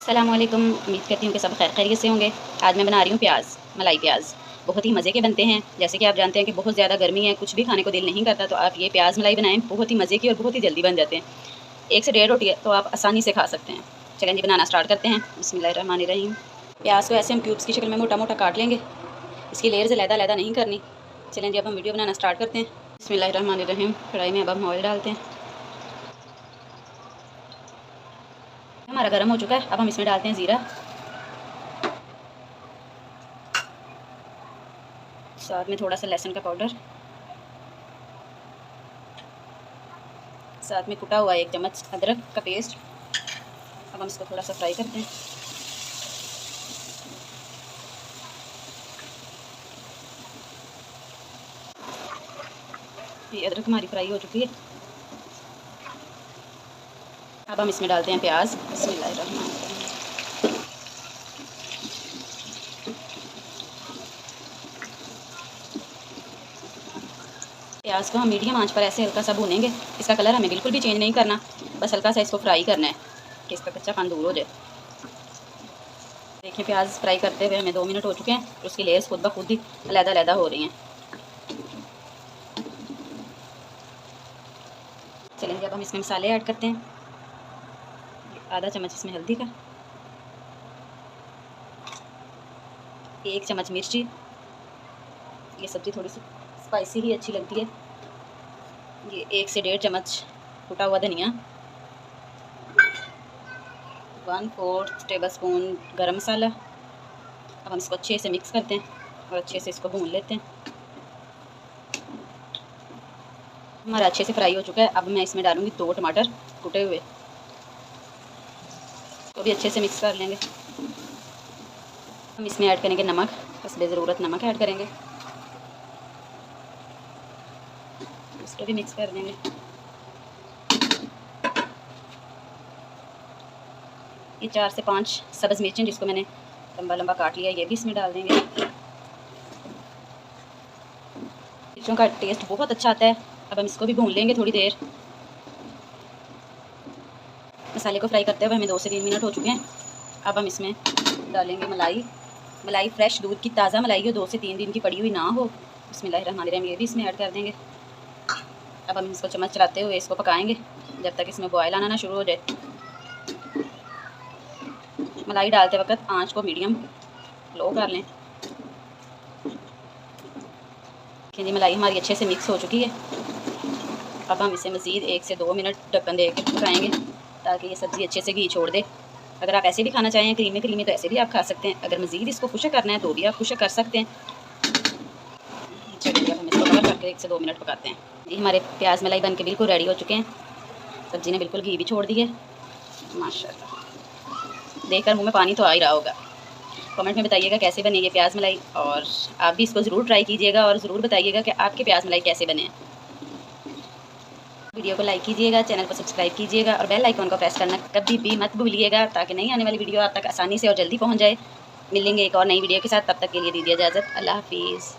अस्सलामुअलैकुम। उम्मीद करती हूँ कि सब खैर खैरियत से होंगे। आज मैं बना रही हूँ प्याज़, मलाई प्याज़। बहुत ही मज़े के बनते हैं। जैसे कि आप जानते हैं कि बहुत ज़्यादा गर्मी है, कुछ भी खाने को दिल नहीं करता, तो आप ये प्याज़ मलाई बनाएँ, बहुत ही मज़े की और बहुत ही जल्दी बन जाते हैं। 1 से डेढ़ रोटी है तो आप आसानी से खा सकते हैं। चलें जी, बनाना स्टार्ट करते हैं। बिस्मिल्लाहिर्रहमानिर्रहीम। प्याज़ को ऐसे हम क्यूब्स की शक्ल में मोटा-मोटा काट लेंगे। इसकी लेयर्स अलग-अलग नहीं करनी। चलें जी, अब हम वीडियो बनाना स्टार्ट करते हैं। बिस्मिल्लाहिर्रहमानिर्रहीम। कढ़ाई में अब हम ऑयल डालते हैं। हमारा गर्म हो चुका है, अब हम इसमें डालते हैं ज़ीरा, साथ में थोड़ा सा लहसुन का पाउडर, साथ में कुटा हुआ 1 चम्मच अदरक का पेस्ट। अब हम इसको थोड़ा सा फ्राई करते हैं। ये अदरक हमारी फ्राई हो चुकी है। अब हम इसमें डालते हैं प्याज। बिस्मिल्लाहिर्रहमानिर्रहीम। प्याज को हम मीडियम आंच पर ऐसे हल्का सा भूनेंगे। इसका कलर हमें बिल्कुल भी चेंज नहीं करना, बस हल्का सा इसको फ्राई करना है कि इसका कच्चापन दूर हो जाए। देखिए, प्याज फ्राई करते हुए हमें 2 मिनट हो चुके हैं और उसकी लेयर्स खुद ब खुद ही अलग-अलग हो रही हैं। चलेंगे, अब हम इसमें मसाले ऐड करते हैं। आधा चम्मच इसमें हल्दी का, 1 चम्मच मिर्ची। ये सब्ज़ी थोड़ी सी स्पाइसी ही अच्छी लगती है। ये 1 से डेढ़ चम्मच कुटा हुआ धनिया, 1/4 टेबलस्पून गरम मसाला। अब हम इसको अच्छे से मिक्स करते हैं और अच्छे से इसको भून लेते हैं। हमारा अच्छे से फ्राई हो चुका है। अब मैं इसमें डालूँगी 2 टमाटर कुटे हुए, तो भी अच्छे से मिक्स कर लेंगे। हम इसमें ऐड करेंगे नमक, हस्बे ज़रूरत नमक ऐड करेंगे, इसको भी मिक्स कर देंगे। ये 4 से 5 सब्ज़ मिर्चें जिसको मैंने लंबा लंबा काट लिया, ये भी इसमें डाल देंगे। मिर्चों का टेस्ट बहुत अच्छा आता है। अब हम इसको भी भून लेंगे थोड़ी देर। मसाले को फ्राई करते हुए हमें 2 से 3 मिनट हो चुके हैं। अब हम इसमें डालेंगे मलाई। मलाई फ़्रेश दूध की ताज़ा मलाई हो, 2 से 3 दिन की पड़ी हुई ना हो। बिस्मिल्लाहिर्रहमानिर्रहीम। ये भी इसमें ऐड कर देंगे। अब हम इसको चम्मच चलाते हुए इसको पकाएंगे जब तक इसमें बॉयल आना ना शुरू हो जाए। मलाई डालते वक्त आंच को मीडियम लो कर लें। देखिए जी, मलाई हमारी अच्छे से मिक्स हो चुकी है। अब हम इसे मज़ीद 1 से 2 मिनट ढक्कन दे के पकाएंगे ताकि ये सब्ज़ी अच्छे से घी छोड़ दे। अगर आप ऐसे भी खाना चाहें क्रीमी क्रीमी तो ऐसे भी आप खा सकते हैं। अगर मज़ीद इसको खुशक करना है तो भी आप खुशक कर सकते हैं। चलिए, अब हम इसको कवर करके 1 से 2 मिनट पकाते हैं। जी, हमारे प्याज मलाई बन के बिल्कुल रेडी हो चुके हैं। सब्ज़ी ने बिल्कुल घी भी छोड़ दी है। माशाल्लाह, देखकर मुँह में पानी तो आ ही रहा होगा। कमेंट में बताइएगा कैसे बने ये प्याज मलाई, और आप भी इसको ज़रूर ट्राई कीजिएगा और ज़रूर बताइएगा कि आपके प्याज मलाई कैसे बने हैं। वीडियो को लाइक कीजिएगा, चैनल को सब्सक्राइब कीजिएगा और बेल आइकॉन को प्रेस करना कभी भी मत भूलिएगा ताकि नई आने वाली वीडियो आप तक आसानी से और जल्दी पहुंच जाए। मिलेंगे एक और नई वीडियो के साथ, तब तक के लिए दीजिए इजाज़त। अल्लाह हाफिज़।